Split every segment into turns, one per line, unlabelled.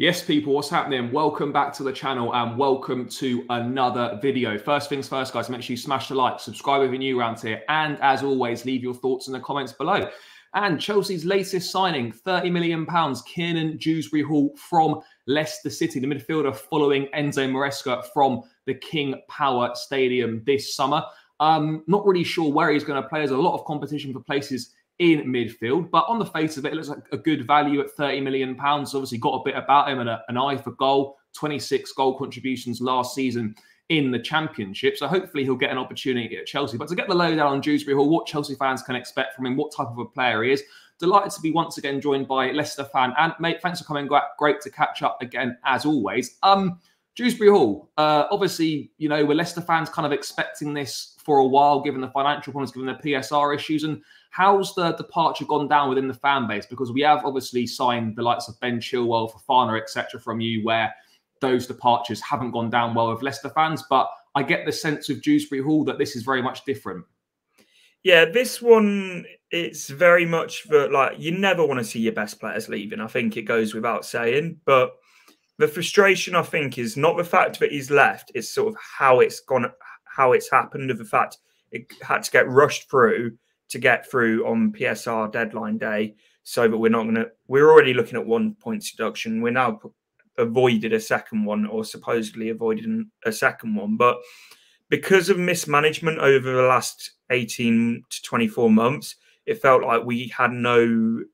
Yes, people, what's happening? Welcome back to the channel and welcome to another video. First things first, guys, make sure you smash the like, subscribe if you're new around here, and as always, leave your thoughts in the comments below. And Chelsea's latest signing, £30 million, Kiernan Dewsbury-Hall from Leicester City, the midfielder following Enzo Maresca from the King Power Stadium this summer. Not really sure where he's going to play. There's a lot of competition for places in midfield, but on the face of it, it looks like a good value at £30 million. Obviously got a bit about him and an eye for goal, 26 goal contributions last season in the Championship. So hopefully he'll get an opportunity at Chelsea. But to get the lowdown on Dewsbury-Hall, what Chelsea fans can expect from him, what type of a player he is, delighted to be once again joined by Leicester fan. And mate, thanks for coming. Great to catch up again as always. Dewsbury-Hall, obviously, you know, we're Leicester fans kind of expecting this for a while, given the financial problems, given the PSR issues. And how's the departure gone down within the fan base? Because we have obviously signed the likes of Ben Chilwell, Fofana, etc. from you, where those departures haven't gone down well with Leicester fans. But I get the sense of Dewsbury-Hall that this is very much different.
Yeah, this one, it's very much for, like, you never want to see your best players leaving. I think it goes without saying. But the frustration, I think, is not the fact that he's left. It's sort of how it's gone, how it's happened, of the fact it had to get rushed through to get through on PSR deadline day, so that we're already looking at 1 point deduction. We're now avoided a second one, or supposedly avoided a second one. But because of mismanagement over the last 18 to 24 months, it felt like we had no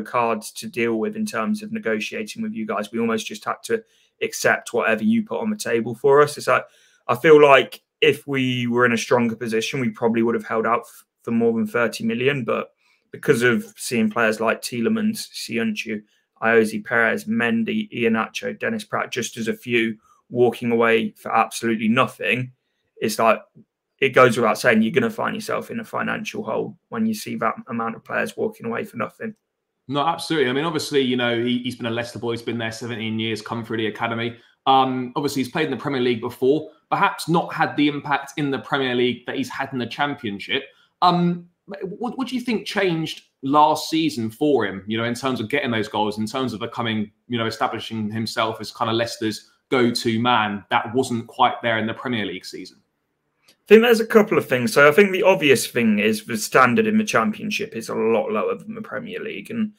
cards to deal with in terms of negotiating with you guys. We almost just had to accept whatever you put on the table for us. It's like, I feel like if we were in a stronger position, we probably would have held out for more than 30 million. But because of seeing players like Tielemans, Sionchu, Iosi Perez, Mendy, Iheanacho, Dennis Pratt, just as a few, walking away for absolutely nothing, it's like, it goes without saying, you're going to find yourself in a financial hole when you see that amount of players walking away for nothing.
No, absolutely. I mean, obviously, you know, he's been a Leicester boy. He's been there 17 years, come through the academy. Obviously, he's played in the Premier League before, perhaps not had the impact in the Premier League that he's had in the Championship. What do you think changed last season for him, you know, in terms of getting those goals, in terms of becoming, you know, establishing himself as kind of Leicester's go-to man that wasn't quite there in the Premier League season?
I think there's a couple of things. So I think the obvious thing is the standard in the Championship is a lot lower than the Premier League. And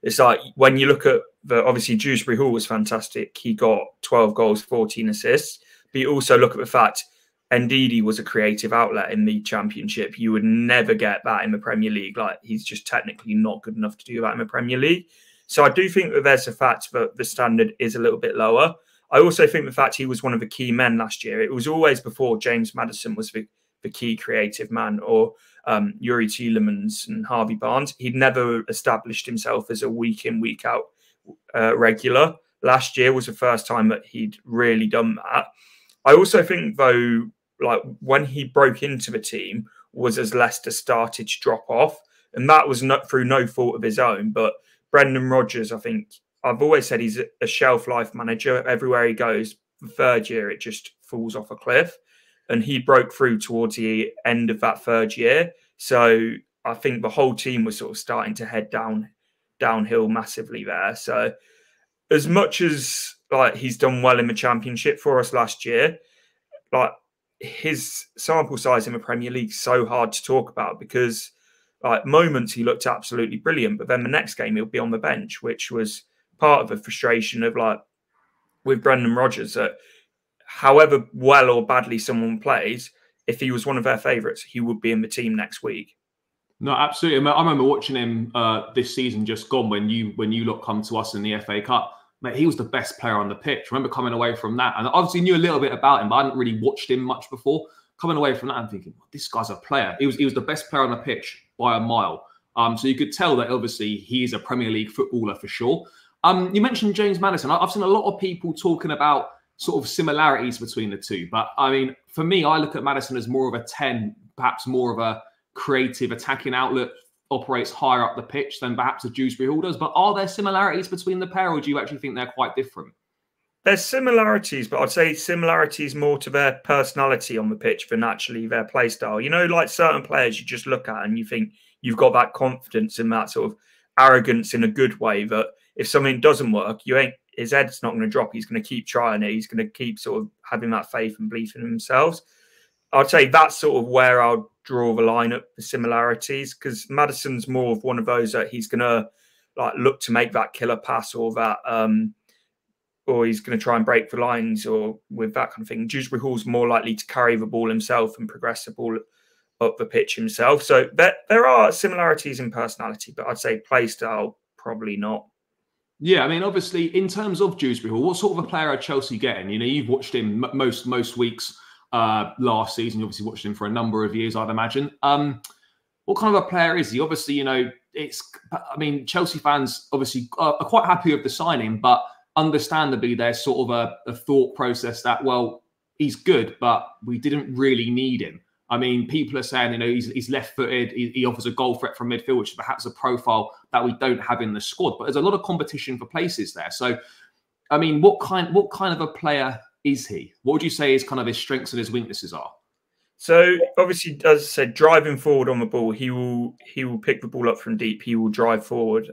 it's like, when you look at obviously Dewsbury-Hall was fantastic. He got 12 goals, 14 assists. But you also look at the fact Ndidi was a creative outlet in the Championship. You would never get that in the Premier League. Like, he's just technically not good enough to do that in the Premier League. So I do think that there's a fact that the standard is a little bit lower. I also think the fact he was one of the key men last year, it was always before James Maddison was the key creative man, or Youri Tielemans and Harvey Barnes. He'd never established himself as a week in, week out regular. Last year was the first time that he'd really done that. I also think, though, like, when he broke into the team was as Leicester started to drop off. And that was not through no fault of his own. But Brendan Rodgers, I think, I've always said he's a shelf life manager. Everywhere he goes, the third year, it just falls off a cliff. And he broke through towards the end of that third year. So I think the whole team was sort of starting to head downhill massively there. So as much as, like, he's done well in the Championship for us last year, like, his sample size in the Premier League is so hard to talk about, because, like, moments he looked absolutely brilliant, but then the next game he'll be on the bench, which was part of the frustration of, like, with Brendan Rodgers, that however well or badly someone plays, if he was one of their favourites, he would be in the team next week.
No, absolutely. I remember watching him this season just gone, when you lot come to us in the FA Cup. Mate, he was the best player on the pitch. I remember coming away from that, and I obviously knew a little bit about him, but I hadn't really watched him much before. Coming away from that, I'm thinking, this guy's a player. He was the best player on the pitch by a mile. So you could tell that obviously he is a Premier League footballer for sure. You mentioned James Maddison. I've seen a lot of people talking about sort of similarities between the two, but I mean, for me, I look at Maddison as more of a 10, perhaps more of a creative attacking outlet, operates higher up the pitch than perhaps a Dewsbury-Hall does. But are there similarities between the pair, or do you actually think they're quite different?
There's similarities, but I'd say similarities more to their personality on the pitch than actually their play style. You know, like certain players you just look at and you think you've got that confidence and that sort of arrogance in a good way, that if something doesn't work, his head's not going to drop. He's going to keep trying it. He's going to keep sort of having that faith and belief in himself. I'd say that's sort of where I'll draw the line up the similarities, because Maddison's more of one of those that he's going to like look to make that killer pass or that, or he's going to try and break the lines or with that kind of thing. Dewsbury-Hall's more likely to carry the ball himself and progress the ball up the pitch himself. So there are similarities in personality, but I'd say play style, probably not.
Yeah, I mean, obviously, in terms of Dewsbury-Hall, what sort of a player are Chelsea getting? You know, you've watched him most weeks last season. You obviously watched him for a number of years, I'd imagine. What kind of a player is he? Obviously, you know, I mean, Chelsea fans obviously are quite happy with the signing, but understandably, there's sort of a thought process that, well, he's good, but we didn't really need him. I mean, people are saying, you know, he's left-footed. He offers a goal threat from midfield, which is perhaps a profile that we don't have in the squad. But there's a lot of competition for places there. So, I mean, what kind of a player is he? What would you say is kind of his strengths and his weaknesses are?
So obviously, as I said, driving forward on the ball, he will pick the ball up from deep. He will drive forward.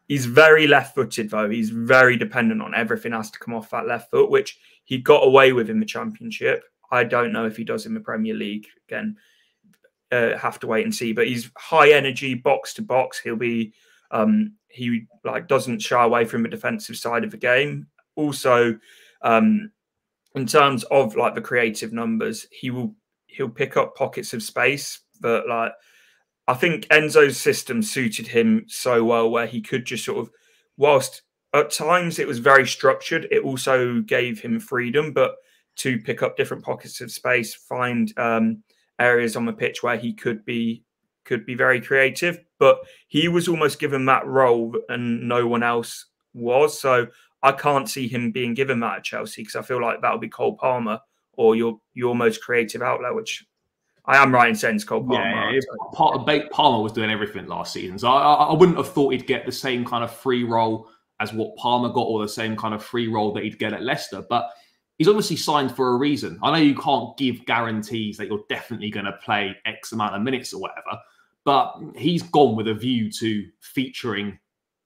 He's very left-footed, though. He's very dependent on everything has to come off that left foot, which he got away with in the Championship. I don't know if he does in the Premier League. Again, have to wait and see. But he's high energy, box to box. He'll be he like doesn't shy away from the defensive side of the game. Also, in terms of like the creative numbers, he'll pick up pockets of space. But like, I think Enzo's system suited him so well, where he could just sort of, whilst at times it was very structured, it also gave him freedom, but to pick up different pockets of space, find areas on the pitch where he could be very creative. But he was almost given that role and no one else was. So I can't see him being given that at Chelsea, because I feel like that'll be Cole Palmer or your most creative outlet, which I am right in saying it's Cole Palmer.
Yeah, Palmer was doing everything last season. So I wouldn't have thought he'd get the same kind of free role as what Palmer got, or the same kind of free role that he'd get at Leicester. But he's obviously signed for a reason. I know you can't give guarantees that you're definitely going to play X amount of minutes or whatever, but he's gone with a view to featuring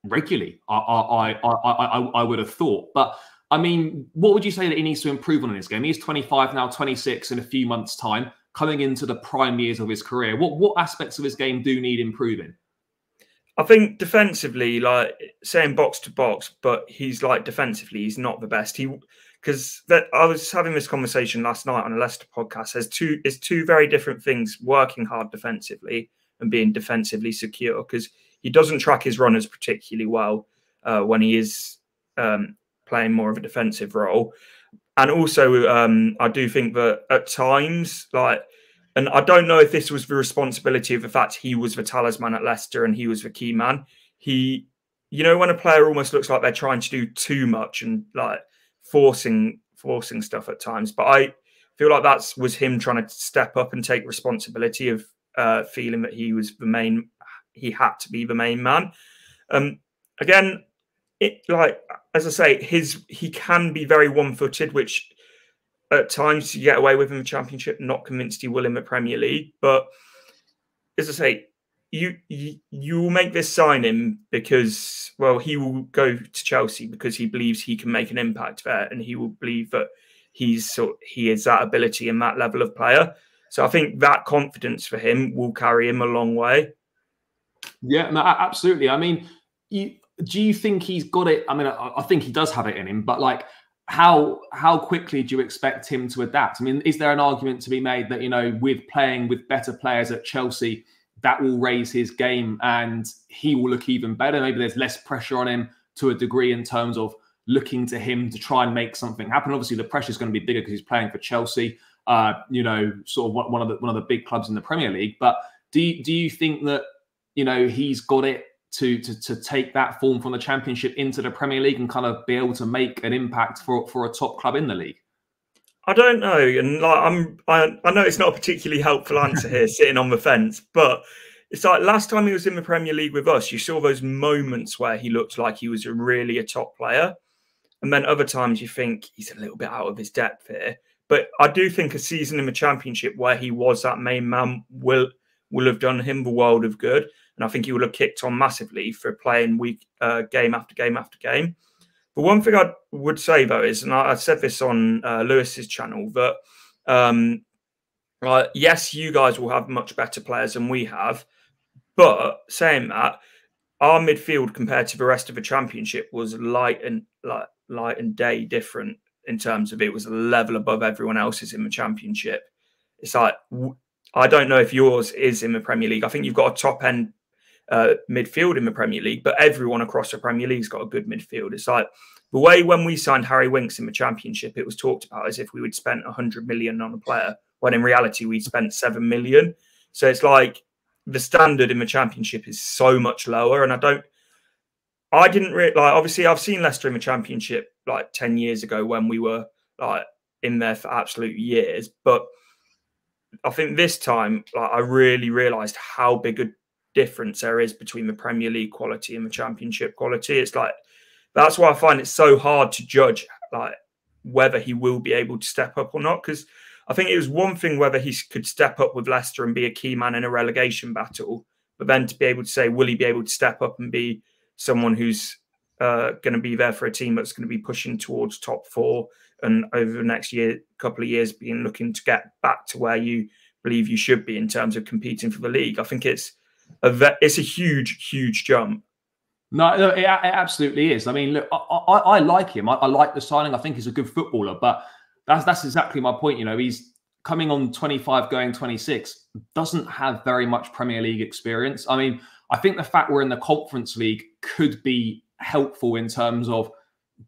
regularly. I would have thought. But I mean, what would you say that he needs to improve on in his game? He's 25 now, 26 in a few months' time, coming into the prime years of his career. What aspects of his game do need improving?
I think defensively, like saying box to box, but he's like defensively, he's not the best. Because I was having this conversation last night on a Leicester podcast. It's two very different things: working hard defensively and being defensively secure. Because he doesn't track his runners particularly well when he is playing more of a defensive role. And also, I do think that at times, like, and I don't know if this was the responsibility of the fact he was the talisman at Leicester and he was the key man. You know, when a player almost looks like they're trying to do too much and like forcing stuff at times. But I feel like that was him trying to step up and take responsibility of feeling that he was he had to be the main man. Again, like, as I say, he can be very one-footed, which at times you get away with in the Championship. Not convinced he will in the Premier League. But as I say, you will make this signing because, well, he will go to Chelsea because he believes he can make an impact there, and he will believe that he is that ability and that level of player. So I think that confidence for him will carry him a long way.
Yeah, no, absolutely. I mean, do you think he's got it? I mean, I think he does have it in him, but like, how quickly do you expect him to adapt? I mean, is there an argument to be made that, you know, with playing with better players at Chelsea, that will raise his game and he will look even better? Maybe there's less pressure on him to a degree in terms of looking to him to try and make something happen. Obviously, the pressure is going to be bigger because he's playing for Chelsea, you know, sort of one of the big clubs in the Premier League. But do you think that, you know, he's got it to take that form from the Championship into the Premier League and kind of be able to make an impact for a top club in the league?
I don't know, and like I know it's not a particularly helpful answer here, sitting on the fence, but it's like last time he was in the Premier League with us, you saw those moments where he looked like he was really a top player, and then other times you think he's a little bit out of his depth here. But I do think a season in the Championship where he was that main man will have done him the world of good. And I think he will have kicked on massively for playing game after game after game. But one thing I would say though is, and I said this on Lewis's channel, that yes, you guys will have much better players than we have, but saying that, our midfield compared to the rest of the championship was light and day different in terms of it was a level above everyone else's in the championship. It's like, I don't know if yours is in the Premier League. I think you've got a top end midfield in the Premier League, but everyone across the Premier League's got a good midfield. It's like the way when we signed Harry Winks in the championship, it was talked about as if we would spent 100 million on a player, when in reality we spent 7 million. So it's like the standard in the championship is so much lower. And I didn't really like, obviously I've seen Leicester in the championship like 10 years ago when we were like in there for absolute years. But I think this time, like, I really realised how big a difference there is between the Premier League quality and the Championship quality. It's like, that's why I find it so hard to judge like whether he will be able to step up or not. Because I think it was one thing whether he could step up with Leicester and be a key man in a relegation battle, but then to be able to say, will he be able to step up and be someone who's going to be there for a team that's going to be pushing towards top 4 and over the next couple of years being looking to get back to where you believe you should be in terms of competing for the league. I think it's a huge jump.
No, it absolutely is. I mean, look, I like him. I like the signing. I think he's a good footballer, but that's exactly my point. You know, he's coming on 25, going 26, doesn't have very much Premier League experience. I mean, I think the fact we're in the Conference League could be helpful in terms of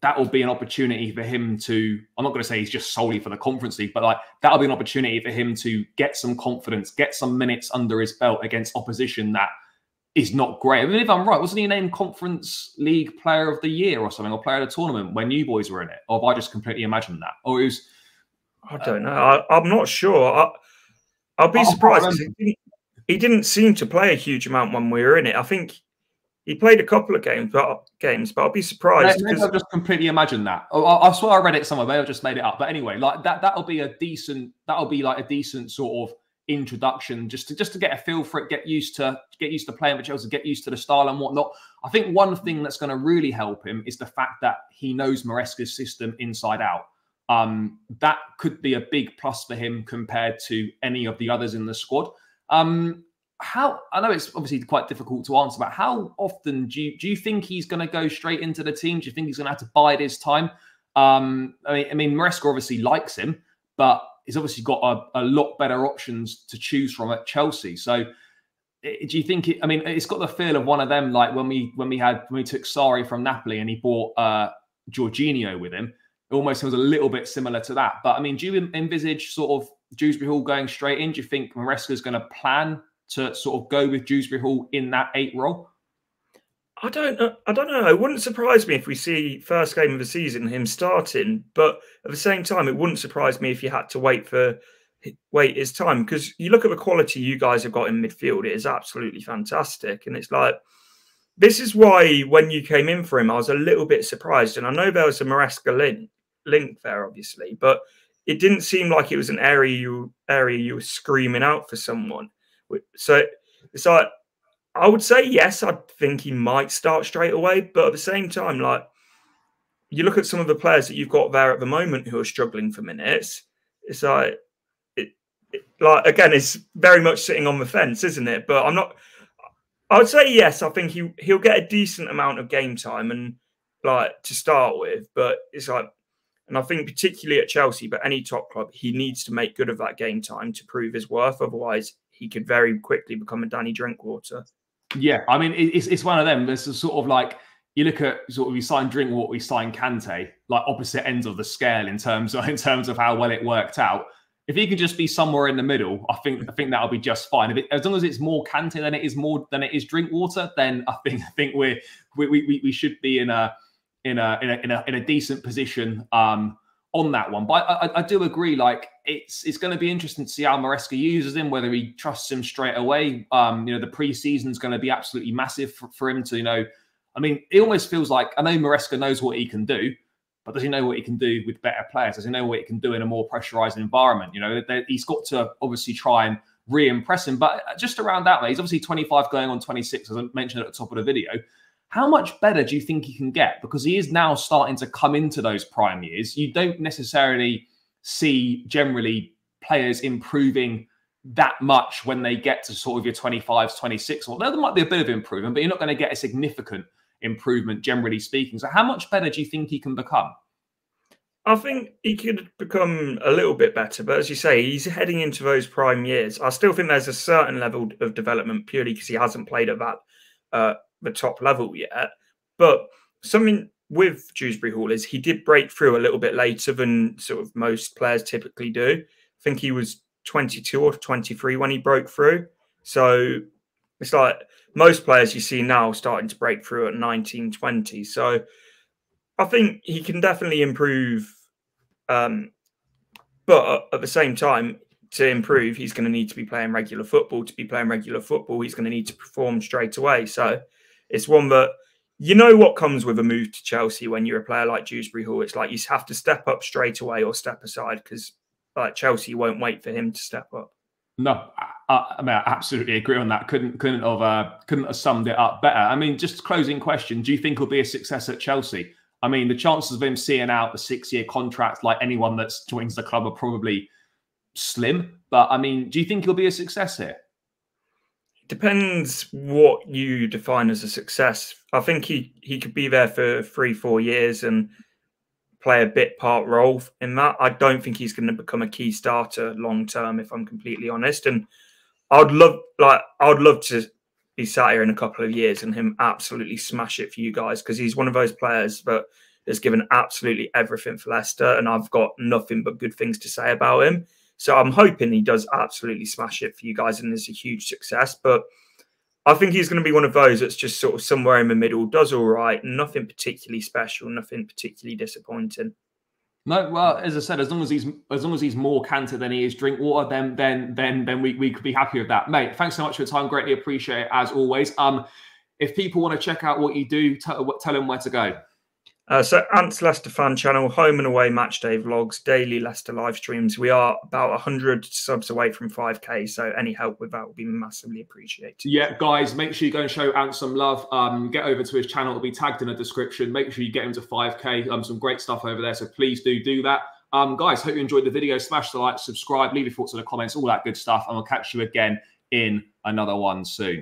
that will be an opportunity for him to, I'm not going to say he's just solely for the Conference League, but like that'll be an opportunity for him to get some confidence, get some minutes under his belt against opposition that is not great. I mean, if I'm right, wasn't he named Conference League Player of the Year or something, or Player of the Tournament when you boys were in it? Or have I just completely imagined that? Or it was...
I don't know. I'm not sure. I'll be surprised. He didn't seem to play a huge amount when we were in it. I think he played a couple of games, but I'll be surprised.
Maybe I've just completely imagined that. I swear I read it somewhere. Maybe I've just made it up. But anyway, like that'll be a decent sort of introduction just to get a feel for it, get used to playing for Chelsea, get used to the style and whatnot. I think one thing that's going to really help him is the fact that he knows Maresca's system inside out. That could be a big plus for him compared to any of the others in the squad. I know it's obviously quite difficult to answer, but how often do you think he's going to go straight into the team? Do you think he's going to have to bide his time? I mean, Maresca obviously likes him, but he's obviously got a lot better options to choose from at Chelsea. So, do you think? It's got the feel of one of them, like when we took Sarri from Napoli and he brought Jorginho with him. It almost feels a little bit similar to that. But I mean, do you envisage sort of Dewsbury-Hall going straight in? Do you think Maresca's going to plan to sort of go with Dewsbury-Hall in that 8 role?
I don't know. It wouldn't surprise me if we see first game of the season him starting, but at the same time, it wouldn't surprise me if you had to wait his time, because you look at the quality you guys have got in midfield, it is absolutely fantastic. And it's like, this is why when you came in for him, I was a little bit surprised. And I know there was a Maresca link there, obviously, but it didn't seem like it was an area you were screaming out for someone. So it's like, I would say yes, I think he might start straight away, but at the same time, like, you look at some of the players that you've got there at the moment who are struggling for minutes. It's like, again, it's very much sitting on the fence, isn't it? But I would say yes. I think he'll get a decent amount of game time and like to start with, but it's like, and I think particularly at Chelsea, but any top club, he needs to make good of that game time to prove his worth. Otherwise, he could very quickly become a Danny Drinkwater.
Yeah, I mean, it's one of them. There's a sort of like, you look at sort of, we signed Drinkwater, we signed Kante, like opposite ends of the scale in terms of how well it worked out. If he can just be somewhere in the middle, I think that'll be just fine. As long as it's more Kante than it is Drinkwater, then I think we should be in a decent position on that one. But I do agree, like it's going to be interesting to see how Maresca uses him, whether he trusts him straight away. The pre-season is going to be absolutely massive for him to, I mean, it almost feels like, I know Maresca knows what he can do, but does he know what he can do with better players? Does he know what he can do in a more pressurized environment? He's got to obviously try and re-impress him. But just around that, he's obviously 25 going on 26, as I mentioned at the top of the video. How much better do you think he can get? Because he is now starting to come into those prime years. You don't necessarily see generally players improving that much when they get to sort of your 25s, 26. Well, there might be a bit of improvement, but you're not going to get a significant improvement, generally speaking. So how much better do you think he can become?
I think he could become a little bit better, but as you say, he's heading into those prime years. I still think there's a certain level of development purely because he hasn't played at that the top level yet. But something with Dewsbury-Hall is he did break through a little bit later than sort of most players typically do. I think he was 22 or 23 when he broke through. So it's like most players you see now starting to break through at 19, 20. So I think he can definitely improve. But at the same time, to improve, he's going to need to be playing regular football. To be playing regular football, he's going to need to perform straight away. So it's one that, you know what comes with a move to Chelsea when you're a player like Dewsbury-Hall. It's like you have to step up straight away or step aside because like Chelsea won't wait for him to step up.
No, I mean, I absolutely agree on that. Couldn't have summed it up better. I mean, just closing question: do you think he'll be a success at Chelsea? I mean, the chances of him seeing out a 6-year contract like anyone that joins the club are probably slim. But I mean, do you think he'll be a success here?
Depends what you define as a success. I think he could be there for 3-4 years and play a bit part role in that. I don't think he's going to become a key starter long term, if I'm completely honest. And I'd love to be sat here in a couple of years and him absolutely smash it for you guys, because he's one of those players that has given absolutely everything for Leicester, and I've got nothing but good things to say about him. So I'm hoping he does absolutely smash it for you guys and is a huge success. But I think he's going to be one of those that's just sort of somewhere in the middle, does all right, nothing particularly special, nothing particularly disappointing.
No, well, as I said, as long as he's more canter than he is drink water, then we could be happy with that, mate. Thanks so much for your time, greatly appreciate it as always. If people want to check out what you do, tell them where to go.
So Ant's Leicester fan channel, home and away match day vlogs, daily Leicester live streams. We are about 100 subs away from 5k, so any help with that will be massively appreciated.
Yeah, guys, make sure you go and show Ant some love. Get over to his channel; it'll be tagged in the description. Make sure you get him to 5k. Some great stuff over there, so please do that. Guys, hope you enjoyed the video. Smash the like, subscribe, leave your thoughts in the comments, all that good stuff, and we'll catch you again in another one soon.